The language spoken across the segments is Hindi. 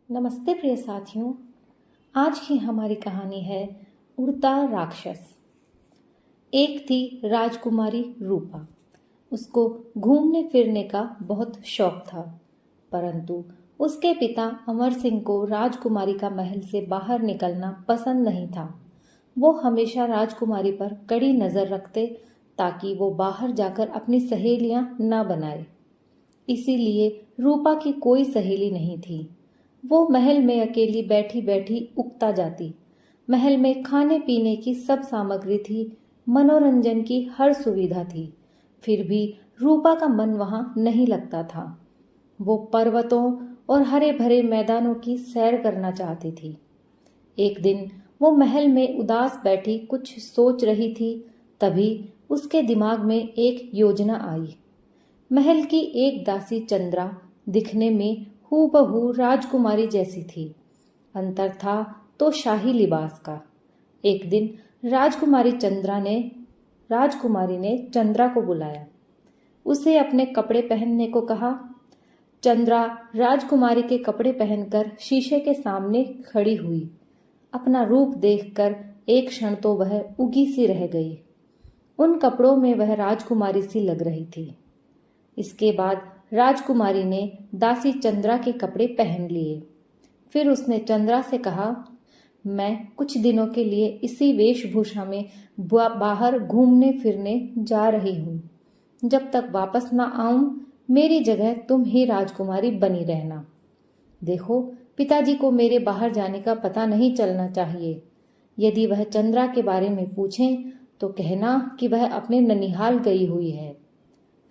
नमस्ते प्रिय साथियों। आज की हमारी कहानी है उड़ता राक्षस। एक थी राजकुमारी रूपा। उसको घूमने फिरने का बहुत शौक था, परंतु उसके पिता अमर सिंह को राजकुमारी का महल से बाहर निकलना पसंद नहीं था। वो हमेशा राजकुमारी पर कड़ी नज़र रखते ताकि वो बाहर जाकर अपनी सहेलियां न बनाए। इसीलिए रूपा की कोई सहेली नहीं थी। वो महल में अकेली बैठी बैठी उगता जाती। महल में खाने पीने की सब सामग्री थी, मनोरंजन की हर सुविधा थी, फिर भी रूपा का मन वहां नहीं लगता था। वो पर्वतों और हरे भरे मैदानों की सैर करना चाहती थी। एक दिन वो महल में उदास बैठी कुछ सोच रही थी, तभी उसके दिमाग में एक योजना आई। महल की एक दासी चंद्रा दिखने में हूबहू राजकुमारी जैसी थी। अंतर था तो शाही लिबास का। एक दिन राजकुमारी ने चंद्रा को बुलाया। उसे अपने कपड़े पहनने को कहा। चंद्रा राजकुमारी के कपड़े पहनकर शीशे के सामने खड़ी हुई। अपना रूप देखकर एक क्षण तो वह उगी सी रह गई। उन कपड़ों में वह राजकुमारी सी लग रही थी। इसके बाद राजकुमारी ने दासी चंद्रा के कपड़े पहन लिए। फिर उसने चंद्रा से कहा, मैं कुछ दिनों के लिए इसी वेशभूषा में बाहर घूमने फिरने जा रही हूँ। जब तक वापस ना आऊं, मेरी जगह तुम ही राजकुमारी बनी रहना। देखो, पिताजी को मेरे बाहर जाने का पता नहीं चलना चाहिए। यदि वह चंद्रा के बारे में पूछें तो कहना कि वह अपने ननिहाल गई हुई है।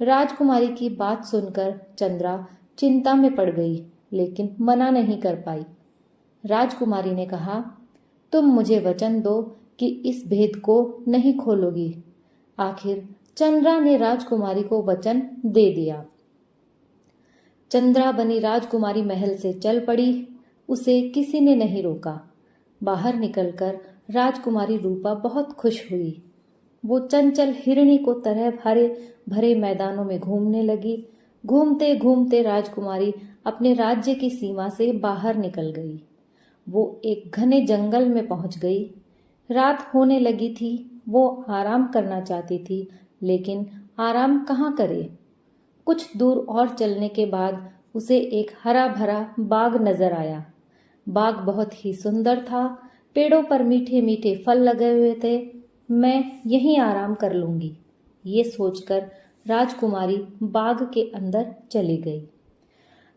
राजकुमारी की बात सुनकर चंद्रा चिंता में पड़ गई, लेकिन मना नहीं कर पाई। राजकुमारी ने कहा, तुम मुझे वचन दो कि इस भेद को नहीं खोलोगी। आखिर चंद्रा ने राजकुमारी को वचन दे दिया। चंद्रा बनी राजकुमारी महल से चल पड़ी। उसे किसी ने नहीं रोका। बाहर निकलकर राजकुमारी रूपा बहुत खुश हुई। वो चंचल हिरणी को तरह हरे भरे मैदानों में घूमने लगी। घूमते घूमते राजकुमारी अपने राज्य की सीमा से बाहर निकल गई। वो एक घने जंगल में पहुंच गई। रात होने लगी थी। वो आराम करना चाहती थी, लेकिन आराम कहाँ करे। कुछ दूर और चलने के बाद उसे एक हरा भरा बाग नजर आया। बाग बहुत ही सुंदर था। पेड़ों पर मीठे मीठे फल लगे हुए थे। मैं यहीं आराम कर लूंगी, ये सोचकर राजकुमारी बाग के अंदर चली गई।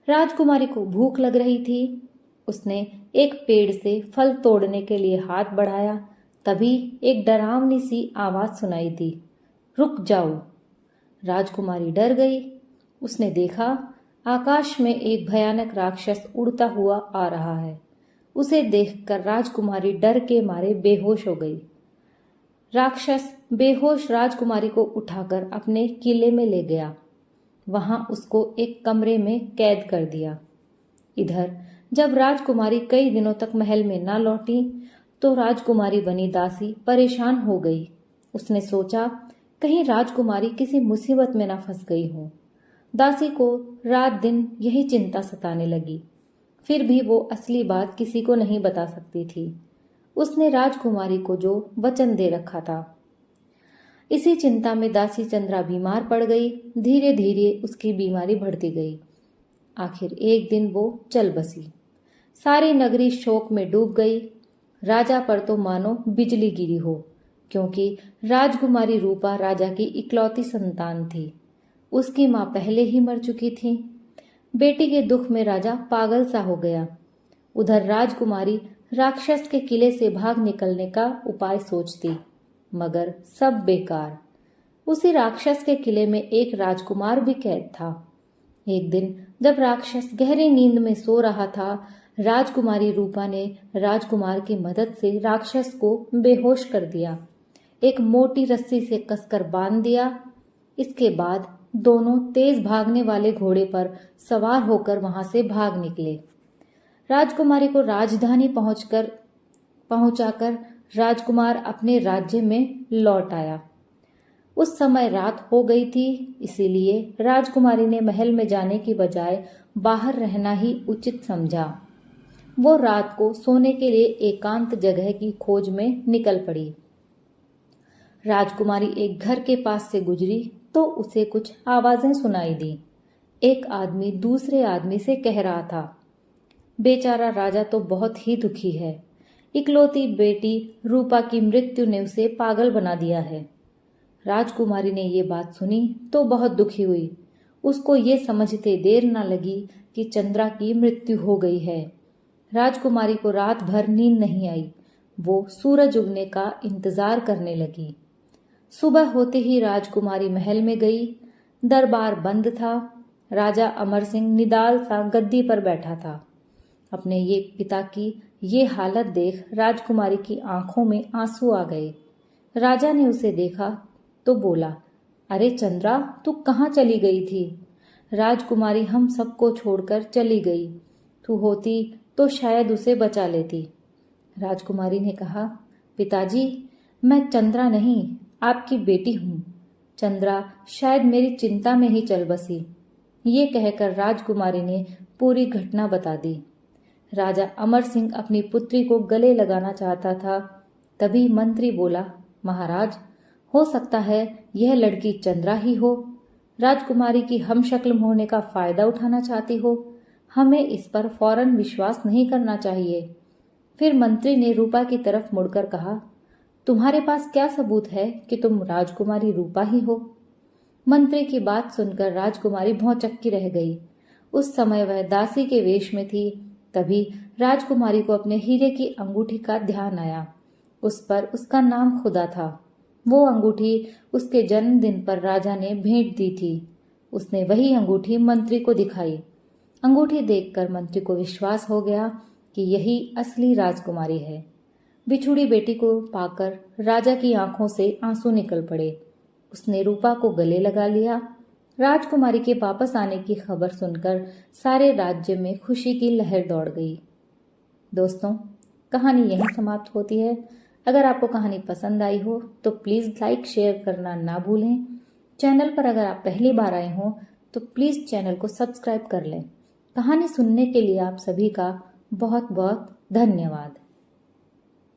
राजकुमारी को भूख लग रही थी। उसने एक पेड़ से फल तोड़ने के लिए हाथ बढ़ाया। तभी एक डरावनी सी आवाज सुनाई दी, रुक जाओ। राजकुमारी डर गई। उसने देखा, आकाश में एक भयानक राक्षस उड़ता हुआ आ रहा है। उसे देखकर राजकुमारी डर के मारे बेहोश हो गई। राक्षस बेहोश राजकुमारी को उठाकर अपने किले में ले गया। वहां उसको एक कमरे में कैद कर दिया। इधर जब राजकुमारी कई दिनों तक महल में न लौटी तो राजकुमारी बनी दासी परेशान हो गई। उसने सोचा, कहीं राजकुमारी किसी मुसीबत में न फंस गई हो। दासी को रात दिन यही चिंता सताने लगी। फिर भी वो असली बात किसी को नहीं बता सकती थी। उसने राजकुमारी को जो वचन दे रखा था। इसी चिंता में दासी चंद्रा बीमार पड़ गई। धीरे धीरे उसकी बीमारी बढ़ती गई। आखिर एक दिन वो चल बसी। सारी नगरी शोक में डूब गई। राजा पर तो मानो बिजली गिरी हो, क्योंकि राजकुमारी रूपा राजा की इकलौती संतान थी। उसकी माँ पहले ही मर चुकी थी। बेटी के दुख में राजा पागल सा हो गया। उधर राजकुमारी राक्षस के किले से भाग निकलने का उपाय सोचती, मगर सब बेकार। उसी राक्षस के किले में एक राजकुमार भी कैद था। एक दिन जब राक्षस गहरी नींद में सो रहा था, राजकुमारी रूपा ने राजकुमार की मदद से राक्षस को बेहोश कर दिया। एक मोटी रस्सी से कसकर बांध दिया। इसके बाद दोनों तेज भागने वाले घोड़े पर सवार होकर वहां से भाग निकले। राजकुमारी को राजधानी पहुंचाकर राजकुमार अपने राज्य में लौट आया। उस समय रात हो गई थी, इसीलिए राजकुमारी ने महल में जाने की बजाय बाहर रहना ही उचित समझा। वो रात को सोने के लिए एकांत जगह की खोज में निकल पड़ी। राजकुमारी एक घर के पास से गुजरी तो उसे कुछ आवाजें सुनाई दी। एक आदमी दूसरे आदमी से कह रहा था, बेचारा राजा तो बहुत ही दुखी है। इकलौती बेटी रूपा की मृत्यु ने उसे पागल बना दिया है। राजकुमारी ने ये बात सुनी तो बहुत दुखी हुई। उसको ये समझते देर न लगी कि चंद्रा की मृत्यु हो गई है। राजकुमारी को रात भर नींद नहीं आई। वो सूरज उगने का इंतजार करने लगी। सुबह होते ही राजकुमारी महल में गई। दरबार बंद था। राजा अमर सिंह निडाल सा गद्दी पर बैठा था। अपने ये पिता की ये हालत देख राजकुमारी की आंखों में आंसू आ गए। राजा ने उसे देखा तो बोला, अरे चंद्रा, तू कहाँ चली गई थी? राजकुमारी हम सबको छोड़कर चली गई। तू होती तो शायद उसे बचा लेती। राजकुमारी ने कहा, पिताजी, मैं चंद्रा नहीं, आपकी बेटी हूँ। चंद्रा शायद मेरी चिंता में ही चल बसी। ये कहकर राजकुमारी ने पूरी घटना बता दी। राजा अमर सिंह अपनी पुत्री को गले लगाना चाहता था। तभी मंत्री बोला, महाराज, हो सकता है यह लड़की चंद्रा ही हो। राजकुमारी की हमशक्ल होने का फायदा उठाना चाहती हो। हमें इस पर फौरन विश्वास नहीं करना चाहिए। फिर मंत्री ने रूपा की तरफ मुड़कर कहा, तुम्हारे पास क्या सबूत है कि तुम राजकुमारी रूपा ही हो? मंत्री की बात सुनकर राजकुमारी भौंचक्की रह गई। उस समय वह दासी के वेश में थी। तभी राजकुमारी को अपने हीरे की अंगूठी का ध्यान आया। उस पर उसका नाम खुदा था। वो अंगूठी उसके जन्मदिन पर राजा ने भेंट दी थी। उसने वही अंगूठी मंत्री को दिखाई। अंगूठी देखकर मंत्री को विश्वास हो गया कि यही असली राजकुमारी है। बिछुड़ी बेटी को पाकर राजा की आंखों से आंसू निकल पड़े। उसने रूपा को गले लगा लिया। राजकुमारी के वापस आने की खबर सुनकर सारे राज्य में खुशी की लहर दौड़ गई। दोस्तों, कहानी यहीं समाप्त होती है। अगर आपको कहानी पसंद आई हो तो प्लीज़ लाइक शेयर करना ना भूलें। चैनल पर अगर आप पहली बार आए हो तो प्लीज़ चैनल को सब्सक्राइब कर लें। कहानी सुनने के लिए आप सभी का बहुत बहुत धन्यवाद।